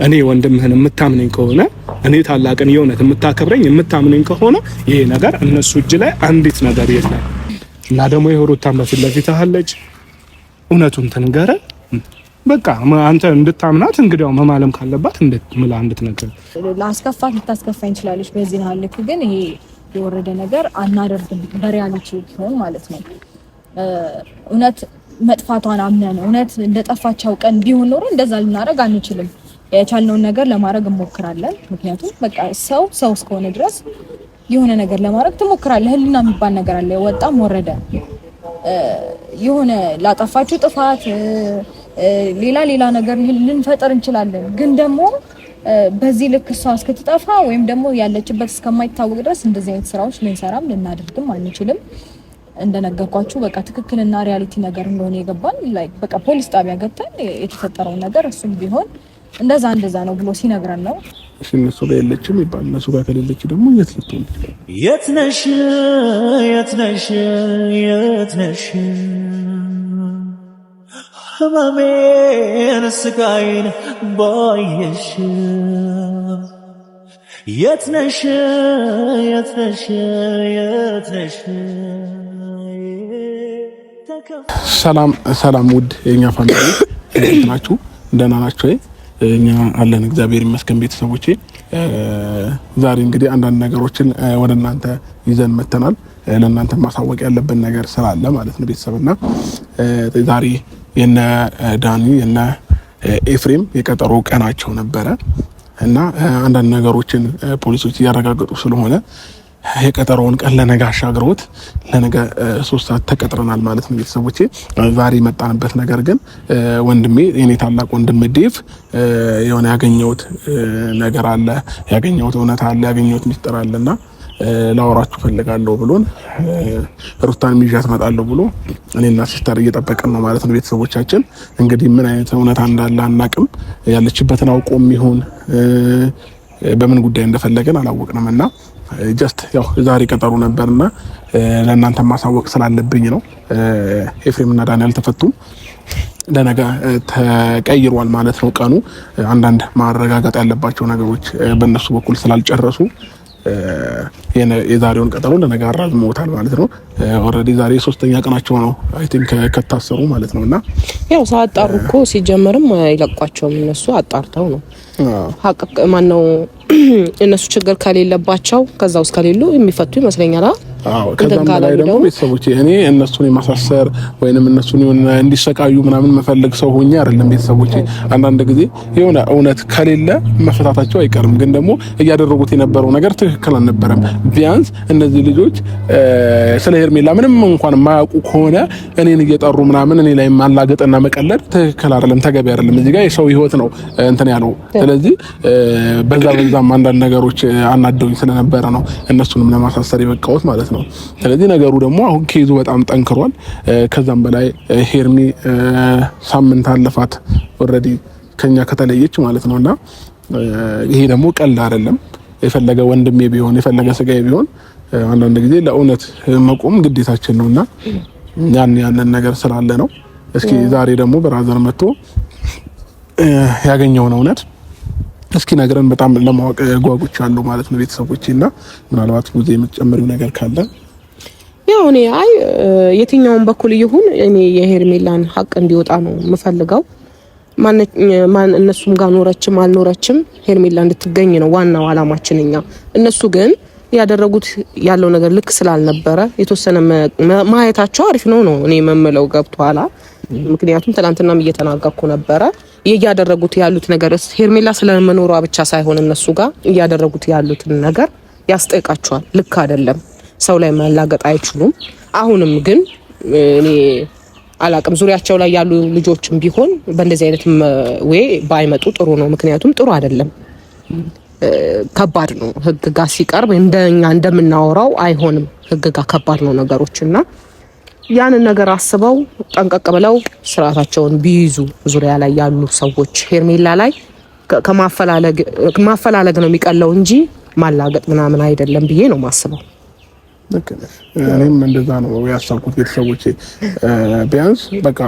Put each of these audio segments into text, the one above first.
እኔ ወንድምህን የምታምነኝ ከሆነ እኔ ታላቅን የእውነት የምታከብረኝ የምታምነኝ ከሆነ ይሄ ነገር እነሱ እጅ ላይ አንዲት ነገር የለም እና ደግሞ የሩታን በፊት ለፊት አለች እውነቱን ትንገረ በቃ አንተ እንድታምናት እንግዲያው መማለም ካለባት እንድትምላ እንድትነገር ላስከፋት ልታስከፋኝ እንችላለች በዚህ ሀልክ ግን ይሄ የወረደ ነገር አናደርግም በሪያሊቲ ሆን ማለት ነው እውነት መጥፋቷን አምነን እውነት እንደጠፋቻው ቀን ቢሆን ኖሮ እንደዛ ልናደርግ አንችልም የቻልነውን ነገር ለማድረግ እንሞክራለን ምክንያቱም በቃ ሰው እስከሆነ ድረስ የሆነ ነገር ለማድረግ ትሞክራለህ ህሊና የሚባል ነገር አለ ወጣም ወረደ የሆነ ላጠፋችሁ ጥፋት ሌላ ነገር ልንፈጠር እንችላለን ግን ደግሞ በዚህ ልክ እሷ እስክትጠፋ ወይም ደግሞ ያለችበት እስከማይታወቅ ድረስ እንደዚህ አይነት ስራዎች ልንሰራም ልናደርግም አንችልም እንደነገርኳችሁ በቃ ትክክልና ሪያሊቲ ነገር እንደሆነ የገባን ላይክ በቃ ፖሊስ ጣቢያ ገብተን የተፈጠረው ነገር እሱም ቢሆን እንደዛ ነው ብሎ ሲነግረን ነው እሺ እነሱ ጋር የለችም ይባል እነሱ ጋር ከሌለች ደግሞ የት ልትሆን የት ነሽ ህመሜን ስቃይን ባየሽ የት ነሽ ሰላም ውድ የኛ ፋሚሊ ናችሁ ደህና ናችሁ እኛ አለን እግዚአብሔር ይመስገን ቤተሰቦቼ ዛሬ እንግዲህ አንዳንድ ነገሮችን ወደ እናንተ ይዘን መተናል ለእናንተ ማሳወቅ ያለብን ነገር ስላለ ማለት ነው ቤተሰብና ዛሬ የነ ዳኒ የነ ኤፍሬም የቀጠሮ ቀናቸው ነበረ እና አንዳንድ ነገሮችን ፖሊሶች ያረጋግጡ ስለሆነ የቀጠሮውን ቀን ለነገ አሻግረውት ለነገ 3 ሰዓት ተቀጥረናል ማለት ነው ቤተሰቦቼ ዛሬ መጣንበት ነገር ግን ወንድሜ የኔ ታላቅ ወንድም ዴቭ የሆነ ያገኘውት ነገር አለ ያገኘውት እውነት አለ ያገኘውት ሚስጥር አለና ላወራችሁ ፈልጋለሁ ብሎን ሩታን ሚዣት መጣለሁ ብሎ እኔና ሲስተር እየጠበቀን ነው ማለት ነው ቤተሰቦቻችን እንግዲህ ምን አይነት እውነት እንዳለ አናቅም ያለችበትን አውቆም ይሁን በምን ጉዳይ እንደፈለገን አላወቅንምና ጀስት ያው ዛሬ ቀጠሮ ነበርና ለእናንተ ማሳወቅ ስላለብኝ ነው ኤፍሬም እና ዳንኤል ተፈቱም ለነገ ተቀይሯል ማለት ነው ቀኑ አንዳንድ ማረጋጋጥ ያለባቸው ነገሮች በእነሱ በኩል ስላልጨረሱ የዛሬውን ቀጠሮ ለነገ አራዝመውታል ማለት ነው ኦሬዲ ዛሬ 3ኛ ቀናቸው ነው አይ ቲንክ ከታሰሩ ማለት ነውና ያው ሳጣሩ እኮ ሲጀመርም አይለቋቸውም እነሱ አጣርተው ነው ሀቅ ማነው እነሱ ችግር ከሌለባቸው ከዛው እስከሌሉ የሚፈቱ ይመስለኛል ከዛም በላይ ደግሞ ቤተሰቦቼ እኔ እነሱን የማሳሰር ወይንም እነሱን እንዲሰቃዩ ምናምን መፈልግ ሰው ሆኜ አይደለም ቤተሰቦቼ አንዳንድ ጊዜ የሆነ እውነት ከሌለ መፈታታቸው አይቀርም ግን ደግሞ እያደረጉት የነበረው ነገር ትክክል አልነበረም ቢያንስ እነዚህ ልጆች ስለ ሄርሜላ ምንም እንኳን ማያውቁ ከሆነ እኔን እየጠሩ ምናምን እኔ ላይ ማላገጥና መቀለድ ትክክል አይደለም ተገቢ አይደለም እዚህ ጋር የሰው ህይወት ነው እንትን ያለው ስለዚህ በዛም አንዳንድ ነገሮች አናደውኝ ስለነበረ ነው እነሱንም ለማሳሰር የበቃሁት ማለት ነው ስለዚህ ነገሩ ደግሞ አሁን ኬዙ በጣም ጠንክሯል ከዛም በላይ ሄርሚ ሳምንት አለፋት ኦሬዲ ከኛ ከተለየች ማለት ነውና ይሄ ደግሞ ቀልድ አይደለም የፈለገ ወንድሜ ቢሆን የፈለገ ስጋዬ ቢሆን አንዳንድ ጊዜ ለእውነት መቆም ግዴታችን ነውና ያንን ነገር ስላለ ነው እስኪ ዛሬ ደግሞ ብራዘር መጥቶ ያገኘውን እውነት እስኪ ነገርን በጣም ለማወቅ ጓጉቻለሁ ማለት ነው ቤተሰቦቼና ምናልባት ብዙ የምትጨምሪው ነገር ካለ ያው እኔ የትኛውን በኩል ይሁን እኔ የሄርሜላን ሀቅ እንዲወጣ ነው የምፈልገው ማን እነሱም ጋር ኖረችም አልኖረችም ሄርሜላ እንድትገኝ ነው ዋናው አላማችንኛ እነሱ ግን ያደረጉት ያለው ነገር ልክ ስላልነበረ የተወሰነ ማየታቸው አሪፍ ነው እኔ መመለው ገብቷላ ምክንያቱም ትላንትናም እየተናገርኩ ነበረ ያያደረጉት ያሉት ነገር ሄርሜላ ስለመኖሯ ብቻ ሳይሆን እነሱ ጋር ያያደረጉት ያሉት ነገር ያስጠይቃቸዋል ልክ አይደለም ሰው ላይ ማላገጥ አይችሉም አሁንም ግን እኔ አላቅም ዙሪያቸው ላይ ያሉ ልጆችም ቢሆን በእንደዚህ አይነት ወይ ባይመጡ ጥሩ ነው ምክንያቱም ጥሩ አይደለም ከባድ ነው ህግ ጋር ሲቀርብ እንደኛ እንደምናወራው አይሆንም ህግ ጋር ከባድ ነው ነገሮችና ያንን ነገር አስበው ጠንቀቅ ብለው ስራታቸውን ቢይዙ ዙሪያ ላይ ያሉ ሰዎች ሄርሜላ ላይ ከማፈላለግ ነው የሚቀለው እንጂ ማላገጥ ምናምን አይደለም ብዬ ነው ማስበው እኔም እንደዛ ነው ያሳብኩት። ቤተሰቦቼ ቢያንስ በቃ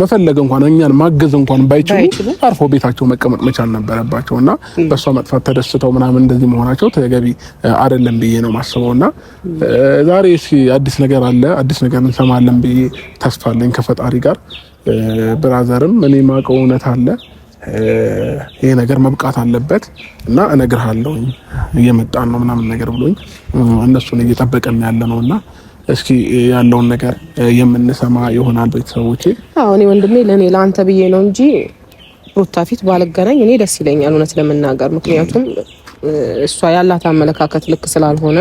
መፈለግ እንኳን እኛን ማገዝ እንኳን ባይችሉ አርፎ ቤታቸው መቀመጥ መቻል ነበረባቸው እና በሷ መጥፋት ተደስተው ምናምን እንደዚህ መሆናቸው ተገቢ አይደለም ብዬ ነው ማስበውና ዛሬ እስኪ አዲስ ነገር አለ፣ አዲስ ነገር እንሰማለን ብዬ ተስፋ አለኝ ከፈጣሪ ጋር። ብራዘርም እኔ ማውቀው እውነት አለ፣ ይሄ ነገር መብቃት አለበት እና እነግርሃለሁ እየመጣን ነው ምናምን ነገር ብሎኝ እነሱን እየጠበቀን ያለ ነውና እስኪ ያለውን ነገር የምንሰማ ይሆናል ቤተሰቦቼ። አዎ እኔ ወንድሜ ለኔ ለአንተ ብዬ ነው እንጂ ሩታ ፊት ባልገናኝ እኔ ደስ ይለኛል እውነት ለመናገር። ምክንያቱም እሷ ያላት አመለካከት ልክ ስላልሆነ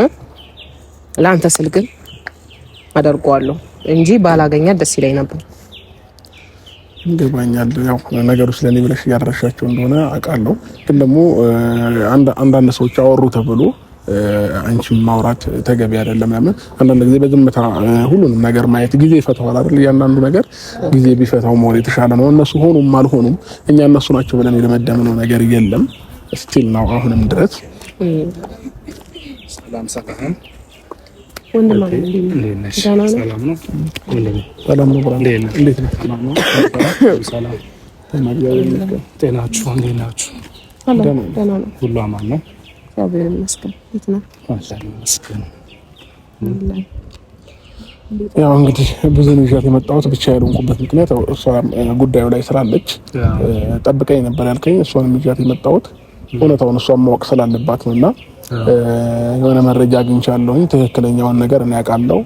ለአንተ ስል ግን አደርገዋለሁ እንጂ ባላገኛት ደስ ይለኝ ነበር። ይገባኛል። ያው ነገሩ ስለኔ ብለሽ እያደረሻቸው እንደሆነ አውቃለሁ። ግን ደግሞ አንዳንድ ሰዎች አወሩ ተብሎ አንቺም ማውራት ተገቢ አይደለም። ያምን አንዳንድ ጊዜ በዝምታ ሁሉንም ነገር ማየት ጊዜ ይፈታዋል አይደል? እያንዳንዱ ነገር ጊዜ ቢፈታው መሆን የተሻለ ነው። እነሱ ሆኑም አልሆኑም እኛ እነሱ ናቸው ብለን የደመደምነው ነገር የለም። ስቲል ነው አሁንም ድረስ ሰላም ሰላም ወንድም ሰላም ነው። ሰላም ነው። እንዴት ነው? ሰላም ነው። ሰላም ጤናችሁ እንዴት ናችሁ? ደህና ነው። ሁሉ አማን ነው? እግዚአብሔር ይመስገን። እንዴት ነው? አላህ ይመስገን። ያው እንግዲህ ብዙ ነው ይዤት የመጣሁት ብቻ ያልሆንኩበት ምክንያት እሷ ጉዳዩ ላይ ስላለች ጠብቀኝ ነበር ያልከኝ። እሷንም ይዤት የመጣሁት እውነታውን እሷን ማወቅ ስላለባት ነውና የሆነ መረጃ አግኝቻለሁ። ትክክለኛውን ነገር እኔ አውቃለሁ፣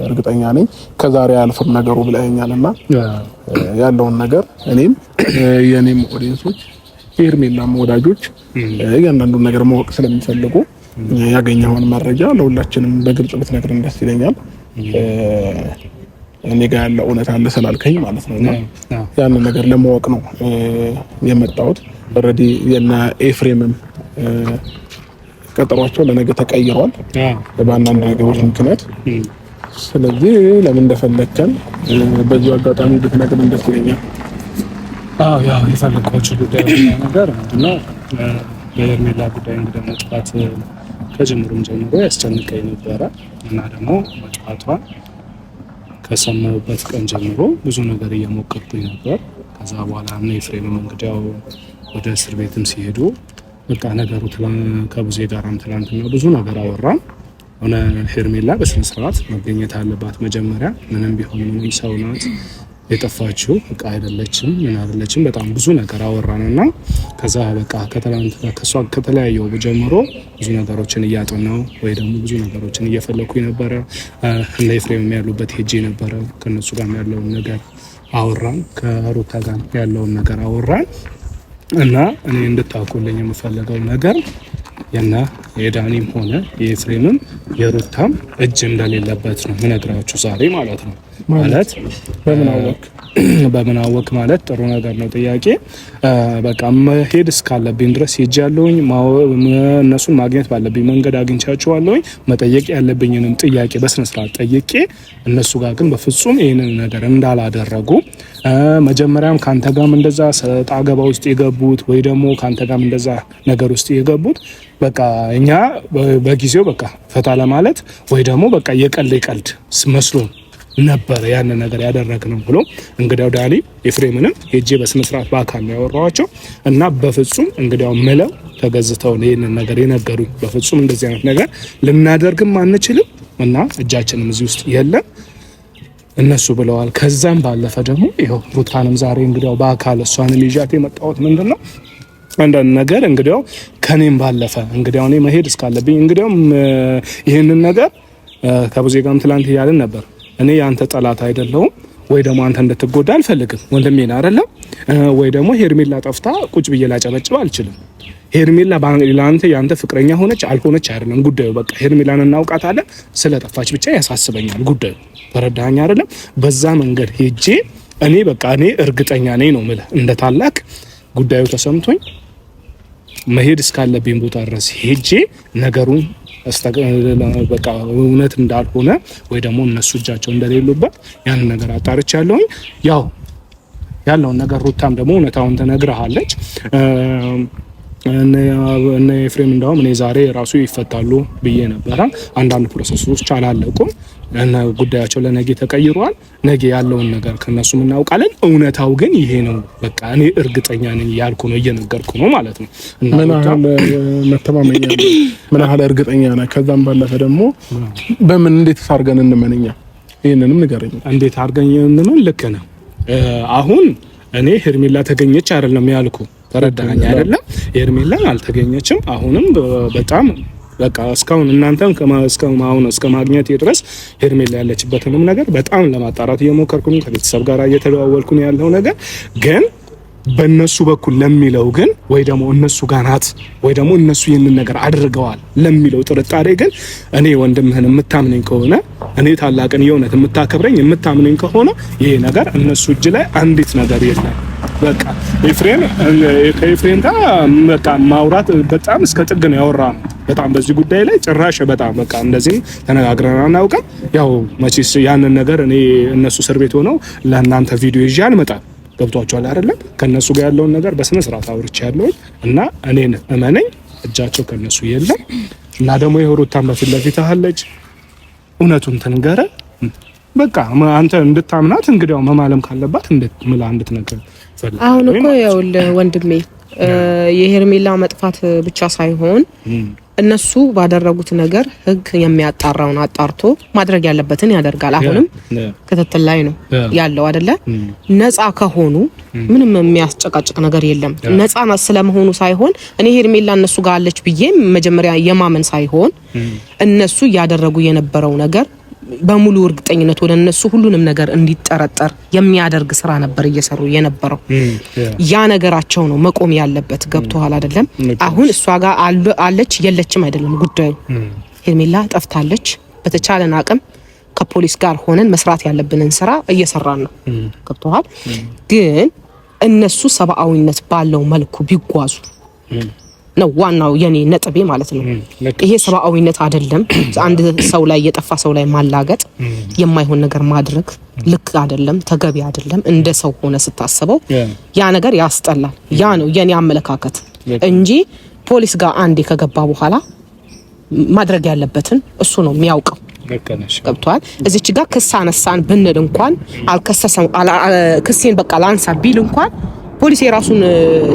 እርግጠኛ ነኝ። ከዛሬ አልፍም ነገሩ ብለኸኛልና ያለውን ነገር እኔም የኔም ኦዲየንሶች ሄርሜላም ወዳጆች እያንዳንዱን ነገር ማወቅ ስለሚፈልጉ ያገኘውን መረጃ ለሁላችንም በግልጽ ብትነግረን ደስ ይለኛል። እኔ ጋር ያለ እውነት አለ ስላልከኝ ማለት ነውና ያንን ነገር ለማወቅ ነው የመጣሁት። ኦልሬዲ የና ኤፍሬምም ቀጠሯቸው ለነገ ተቀይሯል በአንዳንድ ነገሮች ምክንያት። ስለዚህ ለምን እንደፈለከን በዚህ አጋጣሚ ብትነግረን ደስ ይለኛል። አዎ ያው የፈለኳቸው ጉዳይ ነገር ምንድነው የሄርሜላ ጉዳይ እንግዲህ መጥፋት ከጀምሩም ጀምሮ ያስጨንቀኝ ነበረ እና ደግሞ መጥፋቷን ከሰማሁበት ቀን ጀምሮ ብዙ ነገር እየሞከርኩኝ ነበር። ከዛ በኋላ እና ኤፍሬምም እንግዲህ ወደ እስር ቤትም ሲሄዱ በቃ ነገሩ ከቡዜ ጋራም ትናንትና ብዙ ነገር አወራን። ሆነ ሄርሜላ በስነ ስርዓት መገኘት አለባት። መጀመሪያ ምንም ቢሆን ምንም ሰው ናት፣ የጠፋችው እቃ አይደለችም፣ ምን አይደለችም። በጣም ብዙ ነገር አወራንና ከዛ በቃ ከሷ ከተለያየው ጀምሮ ብዙ ነገሮችን እያጠናው ወይ ደግሞ ብዙ ነገሮችን እየፈለኩኝ ነበረ። እንደ ኤፍሬም ያሉበት ሄጄ ነበረ። ከነሱ ጋር ያለውን ነገር አወራን፣ ከሩታ ጋር ያለውን ነገር አወራን እና እኔ እንድታውቁልኝ የምፈልገው ነገር የዳኒም ሆነ የኤፍሬምም የሩታም እጅ እንደሌለበት ነው ምነግራችሁ ዛሬ ማለት ነው። ማለት በምን አወቅ ማለት ጥሩ ነገር ነው። ጥያቄ በቃ መሄድ እስካለብኝ ድረስ ሄጃለሁኝ። እነሱን ማግኘት ባለብኝ መንገድ አግኝቻቸዋለሁኝ። መጠየቅ ያለብኝንም ጥያቄ በስነ ስርዓት ጠይቄ እነሱ ጋር ግን በፍጹም ይሄንን ነገር እንዳላደረጉ መጀመሪያም ካንተ ጋርም እንደዛ ሰጣ ገባ ውስጥ የገቡት ወይ ደግሞ ካንተ ጋርም እንደዛ ነገር ውስጥ የገቡት በቃ እኛ በጊዜው በቃ ፈታ ለማለት ወይ ደግሞ በቃ የቀልድ መስሎ ነበር ያን ነገር ያደረግነው ብሎ እንግዲያው ዳኒ ኤፍሬምንም ሄጄ በስነ ስርዓት በአካል ነው ያወራኋቸው እና በፍጹም እንግዲያው ምለው ተገዝተው ይሄንን ነገር የነገሩኝ በፍጹም እንደዚህ አይነት ነገር ልናደርግም አንችልም እና እጃችንም እዚህ ውስጥ የለም እነሱ ብለዋል። ከዛም ባለፈ ደግሞ ይሄው ሩታንም ዛሬ እንግዲያው በአካል እሷንም ይዣት የመጣሁት ምንድነው አንዳንድ ነገር እንግዲያው ከኔም ባለፈ እንግዲያው እኔ መሄድ እስካለብኝ እንግዲያው ይሄንን ነገር ከቡዜ ጋርም ትላንት ያልን ነበር። እኔ ያንተ ጠላት አይደለሁም ወይ ደግሞ አንተ እንድትጎዳ አልፈልግም። ወንድሜ ነህ አይደለም ወይ ደግሞ ሄርሜላ ጠፍታ ቁጭ ብዬ ላጨበጭብ አልችልም። ሄርሜላ ለአንተ ያንተ ፍቅረኛ ሆነች አልሆነች አይደለም ጉዳዩ። በቃ ሄርሜላን እናውቃታለን፣ ስለጠፋች ብቻ ያሳስበኛል ጉዳዩ። ተረዳኸኝ አይደለም? በዛ መንገድ ሄጄ እኔ በቃ እኔ እርግጠኛ ነኝ ነው የምልህ እንደ ታላቅ ጉዳዩ ተሰምቶኝ መሄድ እስካለብኝ ቦታ ድረስ ሄጄ ነገሩን በቃ እውነት እንዳልሆነ ወይ ደግሞ እነሱ እጃቸው እንደሌሉበት ያንን ነገር አጣርቻለሁኝ። ያው ያለውን ነገር ሩታም ደግሞ እውነታውን ተነግረሃለች። እነ ኤፍሬም እንደውም እኔ ዛሬ ራሱ ይፈታሉ ብዬ ነበረ። አንዳንድ ፕሮሰሶች አላለቁም እና ጉዳያቸው ለነገ ተቀይሯል። ነገ ያለውን ነገር ከነሱም እናውቃለን። እውነታው ግን ይሄ ነው። በቃ እኔ እርግጠኛ ነኝ ያልኩ ነው እየነገርኩ ነው ማለት ነው። ምን ያህል መተማመኛ ምን ያህል እርግጠኛ ነህ? ከዛም ባለፈ ደግሞ በምን እንዴት አድርገን እንመንኛ? ይሄንንም ንገረኝ። እንዴት አድርገን እንመን? ልክ ነው። አሁን እኔ ሄርሜላ ተገኘች አይደለም ያልኩ፣ ተረዳኸኝ አይደለም? ሄርሜላ አልተገኘችም። አሁንም በጣም በቃ እስካሁን እናንተም እስከ ማግኘት ድረስ ሄርሜላ ያለችበትንም ነገር በጣም ለማጣራት እየሞከርኩ ነው። ከቤተሰብ ጋር እየተደዋወልኩ ነው ያለው ነገር ግን በእነሱ በኩል ለሚለው ግን ወይ ደግሞ እነሱ ጋር ናት ወይ ደግሞ እነሱ ይህንን ነገር አድርገዋል ለሚለው ጥርጣሬ ግን እኔ ወንድምህን የምታምነኝ ከሆነ እኔ ታላቅን የእውነት የምታከብረኝ የምታምነኝ ከሆነ ይሄ ነገር እነሱ እጅ ላይ አንዲት ነገር የለም። በቃ ከኤፍሬም ጋር በቃ ማውራት በጣም እስከ ጥግ ነው ያወራነው። በጣም በዚህ ጉዳይ ላይ ጭራሽ በጣም በቃ እንደዚህ ተነጋግረን አናውቅም። ያው መቼስ ያንን ነገር እኔ እነሱ እስር ቤት ሆነው ለእናንተ ቪዲዮ ይዤ አልመጣም። ገብቷቸዋል አይደለም? ከነሱ ጋር ያለውን ነገር በስነ ስርዓት አውርቻለሁ እና እኔን እመነኝ እጃቸው ከነሱ የለም። እና ደግሞ የሩታን በፊት ለፊት አለች እውነቱን ትንገረ በቃ አንተ እንድታምናት እንግዲያው መማለም ካለባት እንድትምላ እንድትነገር ፈልግ። አሁን እኮ ያውልህ ወንድሜ የሄርሜላ መጥፋት ብቻ ሳይሆን እነሱ ባደረጉት ነገር ህግ የሚያጣራውን አጣርቶ ማድረግ ያለበትን ያደርጋል። አሁንም ክትትል ላይ ነው ያለው አይደለ? ነፃ ከሆኑ ምንም የሚያስጨቃጭቅ ነገር የለም። ነፃ ስለመሆኑ ሳይሆን እኔ ሄርሜላ እነሱ ጋር አለች ብዬ መጀመሪያ የማመን ሳይሆን እነሱ ያደረጉ የነበረው ነገር በሙሉ እርግጠኝነት ወደ እነሱ ሁሉንም ነገር እንዲጠረጠር የሚያደርግ ስራ ነበር እየሰሩ የነበረው። ያ ነገራቸው ነው መቆም ያለበት። ገብቶሃል አይደለም? አሁን እሷ ጋር አለች የለችም አይደለም ጉዳዩ። ሄርሜላ ጠፍታለች። በተቻለን አቅም ከፖሊስ ጋር ሆነን መስራት ያለብንን ስራ እየሰራን ነው። ገብቶሃል? ግን እነሱ ሰብአዊነት ባለው መልኩ ቢጓዙ ነው ዋናው የኔ ነጥቤ ማለት ነው። ይሄ ሰብአዊነት አይደለም። አንድ ሰው ላይ የጠፋ ሰው ላይ ማላገጥ የማይሆን ነገር ማድረግ ልክ አይደለም፣ ተገቢ አይደለም። እንደ ሰው ሆነ ስታስበው ያ ነገር ያስጠላል። ያ ነው የኔ አመለካከት እንጂ ፖሊስ ጋር አንዴ ከገባ በኋላ ማድረግ ያለበትን እሱ ነው የሚያውቀው። ገብቷል? እዚች ጋር ክስ አነሳን ብንል እንኳን አልከሰሰም ክሴን በቃ ላንሳ ቢል እንኳን ፖሊስ የራሱን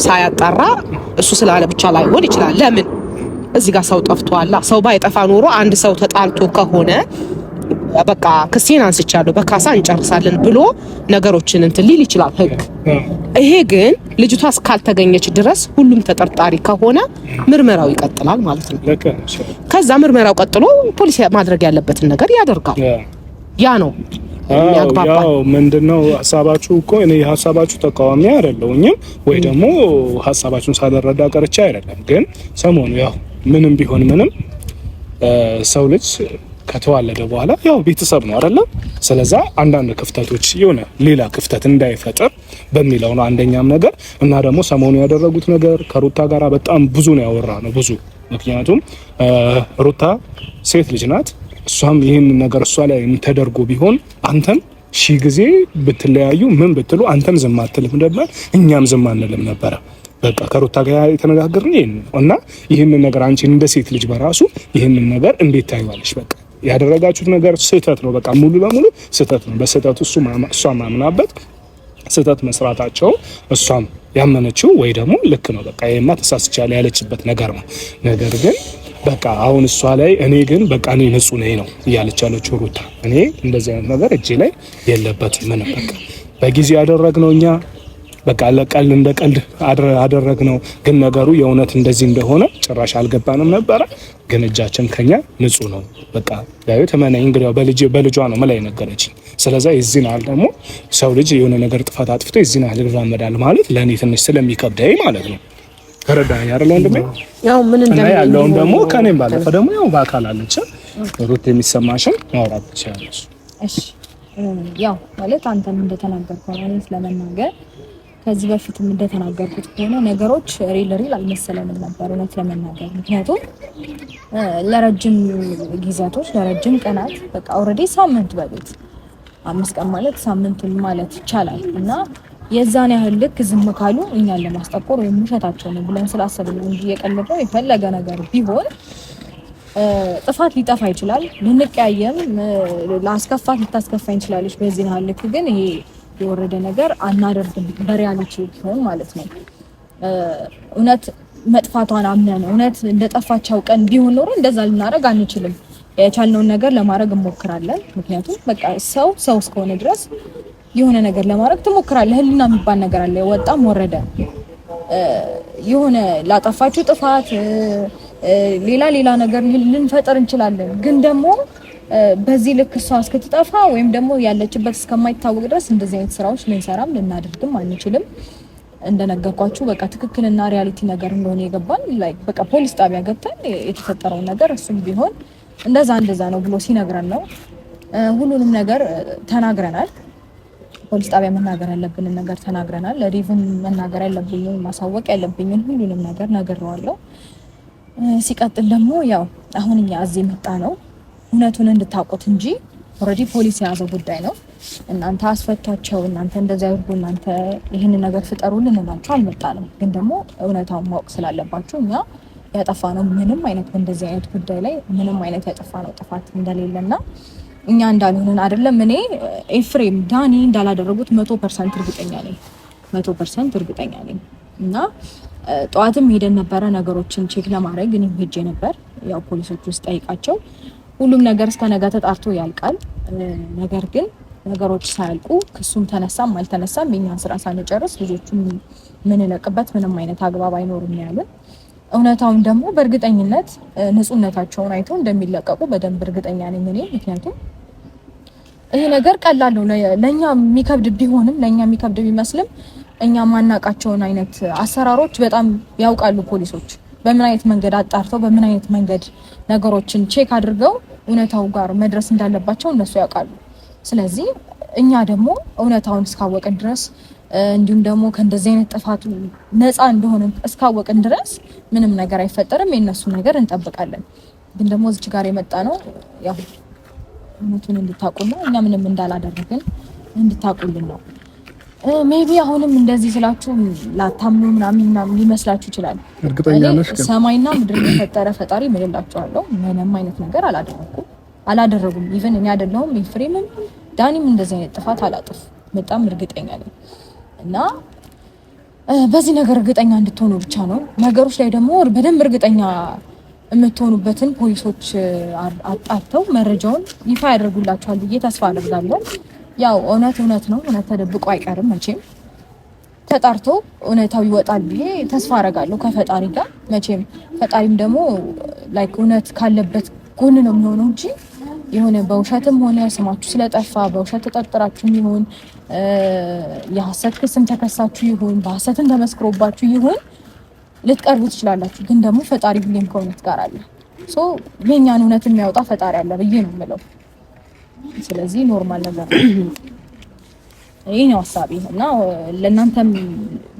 ሳያጣራ እሱ ስላለ ብቻ ላይ ወድ ይችላል። ለምን እዚህ ጋር ሰው ጠፍቷል። ሰው ባይጠፋ ኖሮ አንድ ሰው ተጣልቶ ከሆነ በቃ ክሴን አንስቻለሁ በካሳ እንጨርሳለን ብሎ ነገሮችን እንትን ሊል ይችላል ህግ። ይሄ ግን ልጅቷ እስካልተገኘች ድረስ ሁሉም ተጠርጣሪ ከሆነ ምርመራው ይቀጥላል ማለት ነው። ከዛ ምርመራው ቀጥሎ ፖሊስ ማድረግ ያለበትን ነገር ያደርጋል። ያ ነው ያው ምንድነው ሐሳባችሁ እኮ እኔ ሐሳባችሁ ተቃዋሚ አይደለሁኝም ወይ ደግሞ ሐሳባችሁን ሳልረዳ ቀርቻ አይደለም። ግን ሰሞኑ ያው ምንም ቢሆን ምንም ሰው ልጅ ከተዋለደ በኋላ ያው ቤተሰብ ነው አይደለም? ስለዛ አንዳንድ ክፍተቶች የሆነ ሌላ ክፍተት እንዳይፈጠር በሚለው ነው አንደኛም ነገር። እና ደግሞ ሰሞኑ ያደረጉት ነገር ከሩታ ጋራ በጣም ብዙ ነው ያወራ ነው ብዙ። ምክንያቱም ሩታ ሴት ልጅ ናት። እሷም ይሄን ነገር እሷ ላይ ተደርጎ ቢሆን አንተም ሺ ጊዜ ብትለያዩ ምን ብትሉ አንተም ዝም አትልም ነበር፣ እኛም ዝም አንልም ነበር። በቃ ከሩታ ጋር የተነጋገርን ይሄን እና ይሄንን ነገር አንቺ እንደ ሴት ልጅ በራሱ ይሄንን ነገር እንዴት ታይዋለሽ? በቃ ያደረጋችሁት ነገር ስህተት ነው። በቃ ሙሉ ለሙሉ ስህተት ነው። በስህተቱ እሷ ማምናበት ስህተት መስራታቸው እሷም ያመነችው ወይ ደግሞ ልክ ነው በቃ ይሄማ ተሳስቻለሁ ያለችበት ነገር ነው። ነገር ግን በቃ አሁን እሷ ላይ እኔ ግን በቃ እኔ ንጹህ ነኝ ነው እያለች ያለችው ሩታ። እኔ እንደዚህ አይነት ነገር እጄ ላይ የለበትም ምንም። በቃ በጊዜ ያደረግነው እኛ በቃ ለቀልድ እንደ ቀልድ አደረግነው። ግን ነገሩ የእውነት እንደዚህ እንደሆነ ጭራሽ አልገባንም ነበረ። ግን እጃችን ከኛ ንጹህ ነው። በቃ ያው ተመናኝ እንግዲህ በልጇ ነው መላይ ነገረችኝ። ስለዚህ እዚህ ነው ደግሞ ሰው ልጅ የሆነ ነገር ጥፋት አጥፍቶ እዚህ ነው ይራመዳል ማለት ለኔ ትንሽ ስለሚከብደኝ ማለት ነው። ተረዳኝ አይደል ወንድሜ? ያው ምን እንደምን ያለውን ደግሞ ከኔም ባለፈ ደግሞ ያው በአካል አለች ሩት የሚሰማሽን ማውራት ትችላለሽ። እሺ ያው ማለት አንተም እንደተናገርከው ነው ለመናገር ከዚህ በፊትም እንደተናገርኩት ከሆነ ነገሮች ሪል አልመሰለንም ነበር እውነት ለመናገር። ምክንያቱም ለረጅም ጊዜያቶች ለረጅም ቀናት በቃ ኦልሬዲ ሳምንት በፊት 5 ቀን ማለት ሳምንቱን ማለት ይቻላል እና የዛን ያህል ልክ ዝም ካሉ እኛን ለማስጠቆር ወይም ውሸታቸው ነው ብለን ስላሰብን እንጂ የቀለበው የፈለገ ነገር ቢሆን ጥፋት ሊጠፋ ይችላል። ልንቀያየም ላስከፋት ልታስከፋኝ ይችላልሽ። በዚህ ያህል ልክ ግን ይሄ የወረደ ነገር አናደርግም በሪያሊቲ ቢሆን ማለት ነው። እውነት መጥፋቷን አምነን እውነት እንደጠፋቸው ቀን ቢሆን ኖሮ እንደዛ ልናደርግ አንችልም። የቻልነውን ነገር ለማድረግ እንሞክራለን። ምክንያቱም በቃ ሰው እስከሆነ ድረስ የሆነ ነገር ለማድረግ ትሞክራለህ። ህሊና የሚባል ነገር አለ። ወጣም ወረደ የሆነ ላጠፋችሁ ጥፋት ሌላ ነገር ልንፈጥር እንችላለን። ግን ደግሞ በዚህ ልክ እሷ እስክትጠፋ ወይም ደግሞ ያለችበት እስከማይታወቅ ድረስ እንደዚህ አይነት ስራዎች ልንሰራም ልናደርግም አንችልም። እንደነገርኳችሁ በቃ ትክክልና ሪያሊቲ ነገር እንደሆነ የገባን ላይ በቃ ፖሊስ ጣቢያ ገብተን የተፈጠረው ነገር እሱም ቢሆን እንደዛ ነው ብሎ ሲነግረን ነው። ሁሉንም ነገር ተናግረናል። ፖሊስ ጣቢያ መናገር ያለብንን ነገር ተናግረናል። ለሪቭን መናገር ያለብኝን ማሳወቅ ያለብኝን ሁሉንም ነገር ነግሬዋለሁ። ሲቀጥል ደግሞ ያው አሁን እኛ እዚህ መጣ ነው እውነቱን እንድታውቁት እንጂ ኦልሬዲ ፖሊስ የያዘው ጉዳይ ነው። እናንተ አስፈቷቸው፣ እናንተ እንደዛ ይርዱ፣ እናንተ ይህን ነገር ፍጠሩልን እንላችሁ አልመጣንም። ግን ደግሞ እውነታውን ማወቅ ስላለባችሁ እኛ ያጠፋነው ምንም አይነት በእንደዚህ አይነት ጉዳይ ላይ ምንም አይነት ያጠፋነው ጥፋት እንደሌለና እኛ እንዳልሆነን አይደለም። እኔ ኤፍሬም ዳኒ እንዳላደረጉት 100% እርግጠኛ ነኝ። 100% እርግጠኛ ነኝ። እና ጠዋትም ሄደን ነበረ ነገሮችን ቼክ ለማድረግ እኔም ሄጄ ነበር። ያው ፖሊሶች ውስጥ ጠይቃቸው ሁሉም ነገር እስከ ነገ ተጣርቶ ያልቃል። ነገር ግን ነገሮች ሳያልቁ ክሱም ተነሳም አልተነሳም የኛን ስራ ሳንጨርስ ልጆቹን ምንለቅበት ምንም አይነት አግባብ አይኖርም ያሉን። እውነታውን ደግሞ በእርግጠኝነት ንጹህነታቸውን አይተው እንደሚለቀቁ በደንብ እርግጠኛ ነኝ እኔ። ምክንያቱም ይሄ ነገር ቀላል ነው ለኛ የሚከብድ ቢሆንም ለኛ የሚከብድ ቢመስልም እኛ ማናቃቸውን አይነት አሰራሮች በጣም ያውቃሉ ፖሊሶች። በምን አይነት መንገድ አጣርተው በምን አይነት መንገድ ነገሮችን ቼክ አድርገው እውነታው ጋር መድረስ እንዳለባቸው እነሱ ያውቃሉ። ስለዚህ እኛ ደግሞ እውነታውን እስካወቅን ድረስ እንዲሁም ደግሞ ከእንደዚህ አይነት ጥፋቱ ነፃ እንደሆነ እስካወቅን ድረስ ምንም ነገር አይፈጠርም። የነሱ ነገር እንጠብቃለን። ግን ደግሞ እዚች ጋር የመጣ ነው ያው እውነቱን እንድታውቁና እኛ ምንም እንዳላደረግን እንድታውቁልን ነው። ሜቢ አሁንም እንደዚህ ስላችሁ ላታምኑ ምናምን ሊመስላችሁ ይችላል። እርግጠኛ ነሽ? ሰማይና ምድር የፈጠረ ፈጣሪ ምንላችኋለሁ ምንም አይነት ነገር አላደረጉም። ኢቭን እኔ አይደለሁም ኤፍሬምም ዳኒም እንደዚህ አይነት ጥፋት አላጥፍ በጣም እርግጠኛ ነኝ። እና በዚህ ነገር እርግጠኛ እንድትሆኑ ብቻ ነው። ነገሮች ላይ ደግሞ በደንብ እርግጠኛ የምትሆኑበትን ፖሊሶች አጣርተው መረጃውን ይፋ ያደርጉላችኋል ብዬ ተስፋ አደርጋለሁ። ያው እውነት ነው። እውነት ተደብቆ አይቀርም መቼም። ተጣርቶ እውነታው ይወጣል ብዬ ተስፋ አደርጋለሁ ከፈጣሪ ጋር መቼም። ፈጣሪም ደግሞ ላይክ እውነት ካለበት ጎን ነው የሚሆነው እንጂ የሆነ በውሸትም ሆነ ስማችሁ ስለጠፋ በውሸት ተጠርጥራችሁ ይሁን የሐሰት ክስም ተከሳችሁ ይሁን በሐሰትም ተመስክሮባችሁ ይሁን ልትቀርቡ ትችላላችሁ። ግን ደግሞ ፈጣሪ ሁሌም ከእውነት ጋር አለ። ሶ የኛን እውነት የሚያወጣ ፈጣሪ አለ ብዬ ነው የምለው። ስለዚህ ኖርማል ነገር ነው። ይሄ ነው ሐሳቤ እና ለእናንተም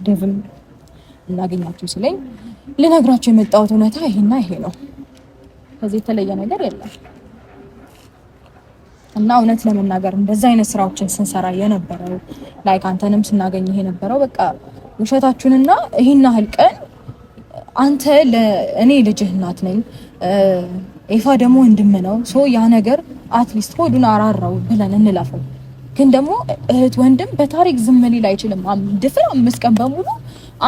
ደቭም እናገኛችሁ ሲለኝ ልነግራችሁ የመጣሁት እውነታ ይሄና ይሄ ነው። ከዚህ የተለየ ነገር የለም። እና እውነት ለመናገር እንደዛ አይነት ስራዎችን ስንሰራ የነበረው ላይክ አንተንም ስናገኝ ይሄ ነበረው በቃ ውሸታችሁንና ይሄን ያህል ቀን አንተ ለእኔ ልጅህ እናት ነኝ ኤፋ ደግሞ ወንድም ነው ሶ ያ ነገር አትሊስት ሆዱን አራራው ብለን እንላፈው። ግን ደግሞ እህት ወንድም በታሪክ ዝም ሊል አይችልም። ድፍር 5 ቀን በሙሉ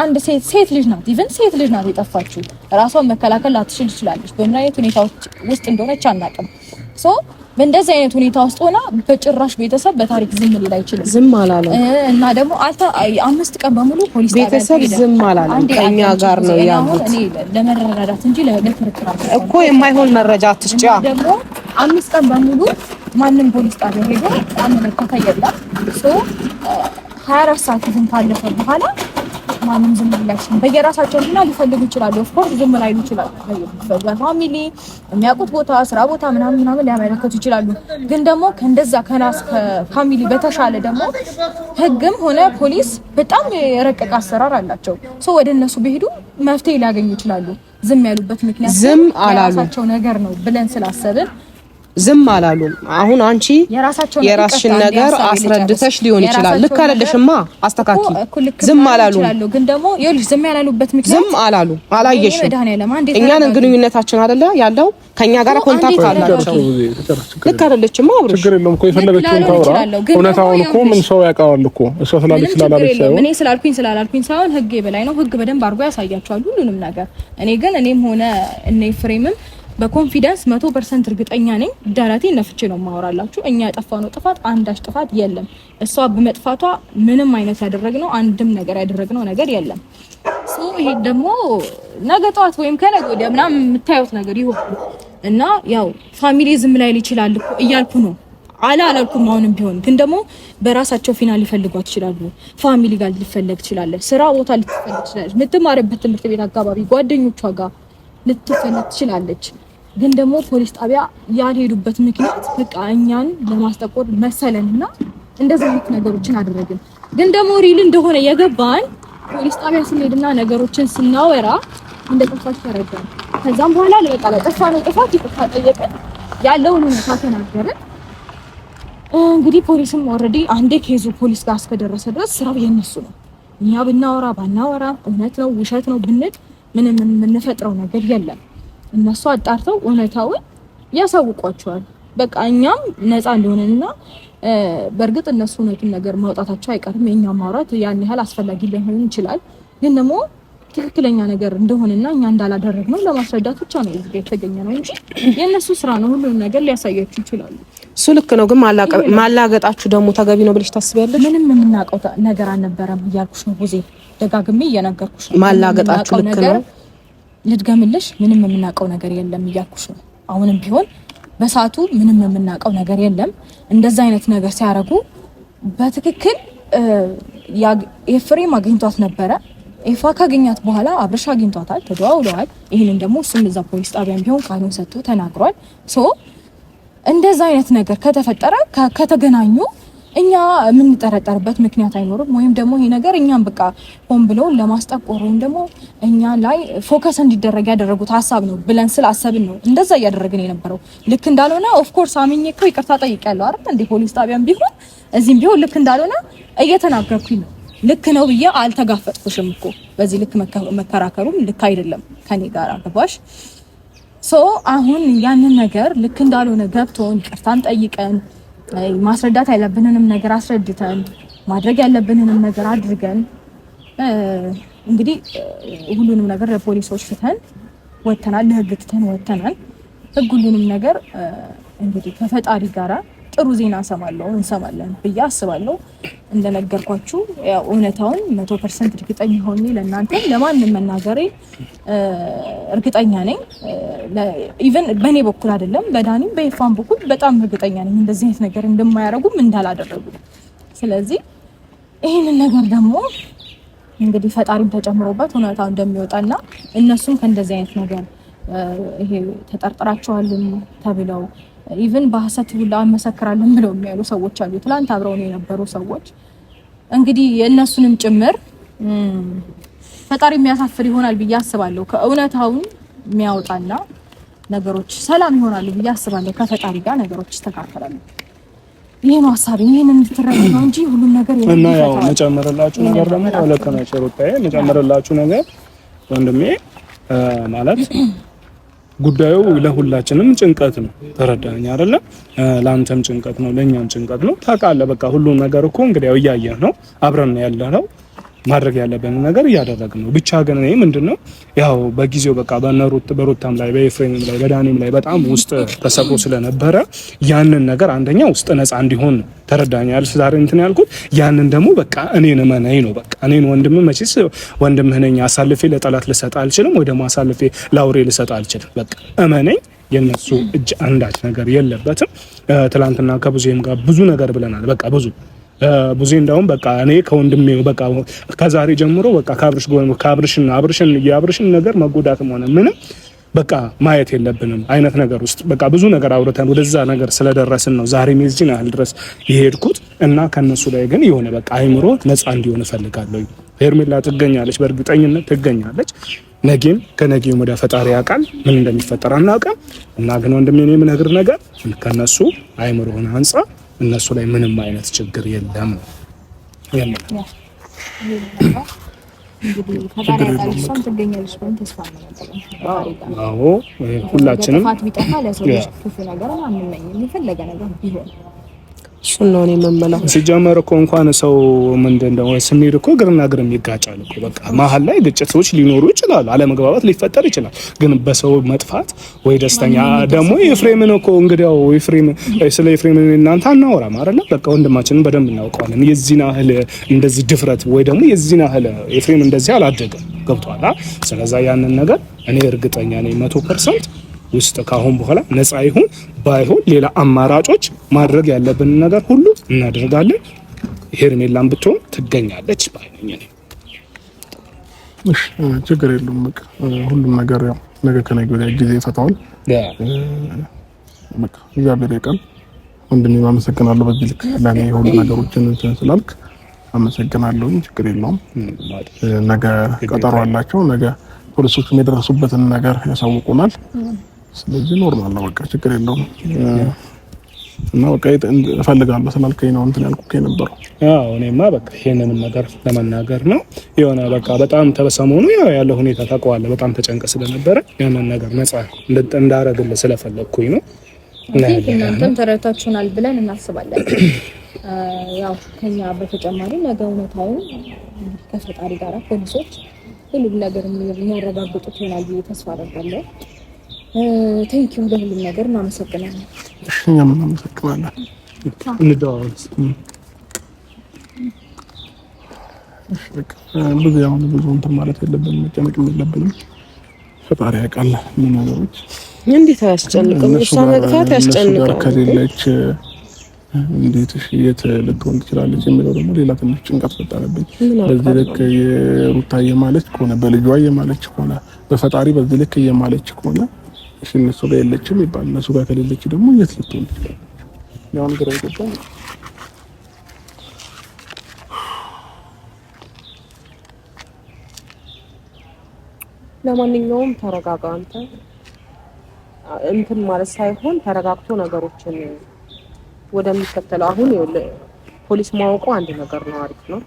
አንድ ሴት ልጅ ናት ኢቭን ሴት ልጅ ናት የጠፋችው ራሷን መከላከል ላትችል ትችላለች። በምን አይነት ሁኔታዎች ውስጥ እንደሆነች አናውቅም። ሶ በእንደዚህ አይነት ሁኔታ ውስጥ ሆና በጭራሽ ቤተሰብ በታሪክ ዝም ሊል አይችልም። ዝም አላለም እና ደግሞ 5 ቀን በሙሉ ፖሊስ ቤተሰብ ዝም አላለም። ከኛ ጋር ነው ያሉት። እኔ ለመረዳዳት እንጂ ለክርክር እኮ የማይሆን መረጃ አትስጫ። ደግሞ 5 ቀን በሙሉ ማንም ፖሊስ ጣቢያ ሄዶ አመለከተ የለም። ሶ 24 ሰዓት ካለፈ በኋላ ማንም ዝም ብላችሁ በየራሳቸው እና ሊፈልጉ ይችላሉ። ኦፍ ኮርስ ዝም ላይሉ ይችላሉ። በፋሚሊ የሚያውቁት ቦታ ስራ ቦታ ምናምን ሊያመለክቱ ይችላሉ። ግን ደግሞ ከእንደዛ ከናስ ከፋሚሊ በተሻለ ደግሞ ህግም ሆነ ፖሊስ በጣም የረቀቀ አሰራር አላቸው። ሶ ወደ እነሱ ቢሄዱ መፍትሄ ሊያገኙ ይችላሉ። ዝም ያሉበት ምክንያት ዝም አላሉ የራሳቸው ነገር ነው ብለን ስላሰብን ዝም አላሉም። አሁን አንቺ የራስሽን ነገር አስረድተሽ ሊሆን ይችላል። ልክ አይደለሽማ፣ አስተካኪ። ዝም አላሉም፣ ግን ደግሞ ይኸውልሽ ዝም ያላሉበት ምክንያት ዝም አላሉ። አላየሽም? እኛን ግንኙነታችን አይደለ ያለው ከኛ ጋር ኮንታክት አላቸው። ልክ አይደለችማ አብርሽ። ችግር የለውም እኮ የፈለገችውን ታውራ። እውነታውን እኮ ምን ሰው ያውቃል እኮ እሷ ስላለች ስላላለች ሳይሆን እኔ ስላልኩኝ ሳይሆን ህግ በላይ ነው። ህግ በደንብ አድርጎ ያሳያቸዋል ሁሉንም ነገር። እኔ ግን እኔም ሆነ እኔ ፍሬምም በኮንፊደንስ 100% እርግጠኛ ነኝ። ዳራቴ ነፍቼ ነው ማወራላችሁ። እኛ ያጠፋነው ጥፋት አንዳች ጥፋት የለም። እሷ በመጥፋቷ ምንም አይነት ያደረግነው አንድም ነገር ያደረግነው ነገር የለም። ይሄ ደግሞ ነገ ጠዋት ወይም ከነገ ወዲያ ምናምን የምታዩት ነገር ይሆን እና ያው ፋሚሊዝም ላይ ይችላል እኮ እያልኩ ነው። አላልኩም አሁንም ቢሆን ግን ደግሞ በራሳቸው ፊናል ሊፈልጓት ይችላሉ። ፋሚሊ ጋር ሊፈልግ ይችላል። ስራ ቦታ ልትፈልግ ትችላለች። የምትማርበት ትምህርት ቤት አካባቢ ጓደኞቿ ጋር ልትፈልግ ትችላለች። ግን ደግሞ ፖሊስ ጣቢያ ያልሄዱበት ምክንያት በቃ እኛን ለማስጠቆር መሰለንና እንደዚህ አይነት ነገሮችን አደረግን። ግን ደግሞ ሪል እንደሆነ የገባን ፖሊስ ጣቢያ ስንሄድና ነገሮችን ስናወራ እንደጠፋች ተረዳን። ከዛም በኋላ ለበቃ ለጠፋነው ጥፋት ይቅርታ ጠየቀን፣ ያለውን ሁኔታ ተናገረን። እንግዲህ ፖሊስም ኦልሬዲ አንዴ ኬዙ ፖሊስ ጋር እስከደረሰ ድረስ ስራው የነሱ ነው። እኛ ብናወራ ባናወራ እውነት ነው ውሸት ነው ብንል ምንም የምንፈጥረው ነገር የለም። እነሱ አጣርተው እውነታውን ያሳውቋቸዋል። በቃ እኛም ነፃ እንደሆነና በእርግጥ እነሱ እውነቱን ነገር ማውጣታቸው አይቀርም። የኛ ማውራት ያን ያህል አስፈላጊ ሊሆን ይችላል። ግን ደግሞ ትክክለኛ ነገር እንደሆነና እኛ እንዳላደረግነው ለማስረዳት ብቻ ነው እዚህ የተገኘ ነው እንጂ የነሱ ስራ ነው። ሁሉንም ነገር ሊያሳያችሁ ይችላሉ። እሱ ልክ ነው። ግን ማላገጣችሁ ደግሞ ተገቢ ነው ብለሽ ታስቢያለሽ? ምንም የምናውቀው ነገር አልነበረም እያልኩሽ ነው ቡዜ፣ ደጋግሜ እየነገርኩሽ ነው። ማላገጣችሁ ልክ ነው። ልድገምልሽ፣ ምንም የምናውቀው ነገር የለም እያልኩሽ ነው። አሁንም ቢሆን በሰዓቱ ምንም የምናውቀው ነገር የለም። እንደዛ አይነት ነገር ሲያረጉ በትክክል የፍሬም አግኝቷት ነበረ። ኤፋ ካገኛት በኋላ አብርሽ አግኝቷታል፣ ተደዋውለዋል። ይሄንን ደግሞ እሱም እዛ ፖሊስ ጣቢያም ቢሆን ቃሉን ሰጥቶ ተናግሯል። እንደዛ አይነት ነገር ከተፈጠረ ከተገናኙ እኛ የምንጠረጠርበት ምክንያት አይኖርም። ወይም ደግሞ ይሄ ነገር እኛም በቃ ሆን ብለው ለማስጠቆር ወይም ደግሞ እኛ ላይ ፎከስ እንዲደረግ ያደረጉት ሀሳብ ነው ብለን ስላሰብን ነው እንደዛ እያደረግን የነበረው። ልክ እንዳልሆነ ኦፍ ኮርስ አምኜ እኮ ይቅርታ ጠይቄያለሁ አይደል እንዴ? ፖሊስ ጣቢያም ቢሆን እዚህም ቢሆን ልክ እንዳልሆነ እየተናገርኩኝ ነው። ልክ ነው ብዬ አልተጋፈጥኩሽም እኮ። በዚህ ልክ መከራከሩም ልክ አይደለም ከኔ ጋር ገባሽ? አሁን ያንን ነገር ልክ እንዳልሆነ ገብቶን ይቅርታን ጠይቀን ማስረዳት ያለብንንም ነገር አስረድተን ማድረግ ያለብንንም ነገር አድርገን እንግዲህ ሁሉንም ነገር ለፖሊሶች ትተን ወተናል፣ ለህግ ትተን ወተናል። ህግ ሁሉንም ነገር እንግዲህ ከፈጣሪ ጋራ ጥሩ ዜና እንሰማለን ብዬ አስባለሁ። እንደነገርኳችሁ ያው እውነታውን 100% እርግጠኛ ሆኜ ለእናንተ ለማንም መናገሬ እርግጠኛ ነኝ። ኢቭን በእኔ በኩል አይደለም በዳኒም በይፋን በኩል በጣም እርግጠኛ ነኝ እንደዚህ አይነት ነገር እንደማያረጉም እንዳላደረጉ። ስለዚህ ይሄንን ነገር ደግሞ እንግዲህ ፈጣሪም ተጨምሮበት እውነታው እንደሚወጣና እነሱም ከእንደዚህ አይነት ነገር ይሄ ተጠርጥራቸዋልም ተብለው ኢቭን በሐሰት ሁላ መሰከራለን ብለው የሚያሉ ሰዎች አሉ። ትላንት አብረው ነው የነበሩ ሰዎች እንግዲህ የእነሱንም ጭምር ፈጣሪ የሚያሳፍር ይሆናል ብዬ አስባለሁ። ከእውነታውን የሚያወጣና ነገሮች ሰላም ይሆናሉ ብዬ አስባለሁ። ከፈጣሪ ጋር ነገሮች ይስተካከላሉ። ይሄ ነው ሐሳቤ። ይሄንን እንድትረዱ ነው እንጂ ሁሉም ነገር እና ያው መጨመርላችሁ ነገር ደግሞ ለከናቸው ሩታዬ መጨመርላችሁ ነገር ወንድሜ ማለት ጉዳዩ ለሁላችንም ጭንቀት ነው። ተረዳኸኝ አይደለ? ለአንተም ጭንቀት ነው፣ ለኛም ጭንቀት ነው። ታውቃለህ በቃ ሁሉም ነገር እኮ እንግዲህ ያው እያየህ ነው፣ አብረን ያለነው ማድረግ ያለብን ነገር እያደረግን ነው። ብቻ ግን እኔ ምንድነው ያው በጊዜው በቃ በሩታም ላይ በኤፍሬምም ላይ በዳኒም ላይ በጣም ውስጥ ተሰብሮ ስለነበረ ያንን ነገር አንደኛ ውስጥ ነፃ እንዲሆን ነው። ተረዳኛል ዛሬ እንትን ያልኩት ያንን ደግሞ በቃ እኔን እመነኝ ነው። በቃ እኔን ወንድምህ መቼስ ወንድምህ ነኝ፣ አሳልፌ ለጠላት ልሰጥ አልችልም፣ ወይ ደግሞ አሳልፌ ላውሬ ልሰጥ አልችልም። በቃ እመነኝ። የነሱ እጅ አንዳች ነገር የለበትም። ትላንትና ከቡዜም ጋር ብዙ ነገር ብለናል። በቃ ብዙ እንደውም በቃ እኔ ከወንድሜ በቃ ከዛሬ ጀምሮ በቃ የአብርሽን ነገር መጎዳትም ሆነ ምንም በቃ ማየት የለብንም አይነት ነገር ውስጥ በቃ ብዙ ነገር አውርተን ወደዛ ነገር ስለደረስን ነው ዛሬ ሜዝጂን ያህል ድረስ የሄድኩት እና ከነሱ ላይ ግን የሆነ በቃ አይምሮ ነፃ እንዲሆን እፈልጋለሁ። ሄርሜላ ትገኛለች፣ በእርግጠኝነት ትገኛለች። ነገም ከነገም ወደ ፈጣሪ ያውቃል ምን እንደሚፈጠር አናውቅም። እና ግን ወንድሜ እኔ የምነግርህ ነገር ከነሱ አይምሮህን አንጻ እነሱ ላይ ምንም አይነት ችግር የለም ነው የለም። ሁላችንም እሱን ነው የምመለው። ሲጀመር እኮ እንኳን ሰው ምንድነው ስንሄድ እኮ እግርና እግር ይጋጫል እኮ። በቃ መሀል ላይ ግጭቶች ሊኖሩ ይችላሉ፣ አለመግባባት ሊፈጠር ይችላል። ግን በሰው መጥፋት ወይ ደስተኛ ደግሞ ኤፍሬምን እኮ እንግዲያው ኤፍሬም ስለ ኤፍሬም እናንተ አናወራም አይደለ? በቃ ወንድማችንን በደንብ እናውቀዋለን። የዚህን ያህል እንደዚህ ድፍረት ወይ ደግሞ የዚህን ያህል ኤፍሬም እንደዚህ አላደገም። ገብቷል። ስለዚህ ያንን ነገር እኔ እርግጠኛ ነኝ 100% ውስጥ ካሁን በኋላ ነፃ ይሁን ባይሆን ሌላ አማራጮች ማድረግ ያለብን ነገር ሁሉ እናደርጋለን። ሄርሜላን ብትሆን ትገኛለች ባይነኝ ነኝ። እሺ ችግር የለውም። በቃ ሁሉም ነገር ያው ነገ ከነገ ወዲያ ጊዜ ይፈታዋል። በቃ እግዚአብሔር ይቀል። ወንድሜ አመሰግናለሁ። በዚህ ልክ ለኔ ሁሉ ነገሮችን ስላልክ አመሰግናለሁ። ችግር የለውም። ነገ ቀጠሮ አላቸው። ነገ ፖሊሶቹ የደረሱበትን ነገር ያሳውቁናል። ስለዚህ ኖርማል ነው። በቃ ችግር የለውም። እና በቃ እፈልጋለሁ ስላልከኝ ነው እንትን ያልኩህ የነበረው። አዎ እኔማ በቃ ይሄንንም ነገር ለመናገር ነው የሆነ በቃ በጣም ተበሰሞኑ ያለው ሁኔታ ታውቀዋለህ። በጣም ተጨንቀ ስለነበረ ያንን ነገር ነፃ እንዳረግልህ ስለፈለኩኝ ነው። እናንተም ተረታችሁናል ብለን እናስባለን። ያው ከኛ በተጨማሪ ነገ እውነታውን ከፈጣሪ ጋር ፖሊሶች ሁሉም ነገር የሚያረጋግጡት ይሆናል ብዬ ተስፋ አደርጋለሁ። ቴንኪው ለሁሉም ነገር እናመሰግናለን። እኛም እናመሰግናለን። እንደዋወል ብዙ ያው ብዙ እንትን ማለት የለብንም፣ መጨነቅ የለብንም። ፈጣሪ ያውቃል ምን ነገሮች እንዴት አያስጨንቅም። እሷ መጥፋት ያስጨንቃል። ከሌለች እንዴት እሺ የት ልትሆን ትችላለች የሚለው ደግሞ ሌላ ትንሽ ጭንቀት ፈጠረብኝ። በዚህ ልክ የሩታዬ ማለች ከሆነ በልጇ የማለች ከሆነ በፈጣሪ በዚህ ልክ የማለች ከሆነ እሺ እነሱ ጋር የለችም ይባል፣ እነሱ ጋር ከሌለች ደግሞ የት ልትሆን ትችላለች? ያው ነገር አይገባም። ለማንኛውም ተረጋጋ። አንተ እንትን ማለት ሳይሆን ተረጋግቶ ነገሮችን ወደሚከተለው አሁን ፖሊስ ማወቁ አንድ ነገር ነው፣ አሪፍ ነው።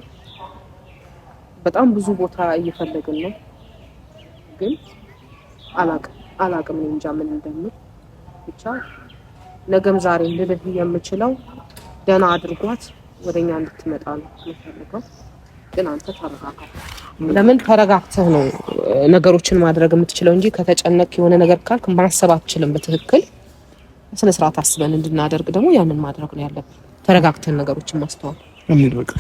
በጣም ብዙ ቦታ እየፈለግን ነው፣ ግን አላቅም እንጃ ምን እንደምል። ብቻ ነገም ዛሬም ልልህ የምችለው ደህና አድርጓት ወደኛ እንድትመጣ ነው የምፈልገው። ግን አንተ ተረጋጋ። ለምን ተረጋግተህ ነው ነገሮችን ማድረግ የምትችለው እንጂ ከተጨነቅ የሆነ ነገር ካልክ ማሰብ አትችልም በትክክል። ስነ ስርዓት አስበን እንድናደርግ ደግሞ ያንን ማድረግ ነው ያለብን። ተረጋግተን ነገሮችን ማስተዋል። እንዴ በቃ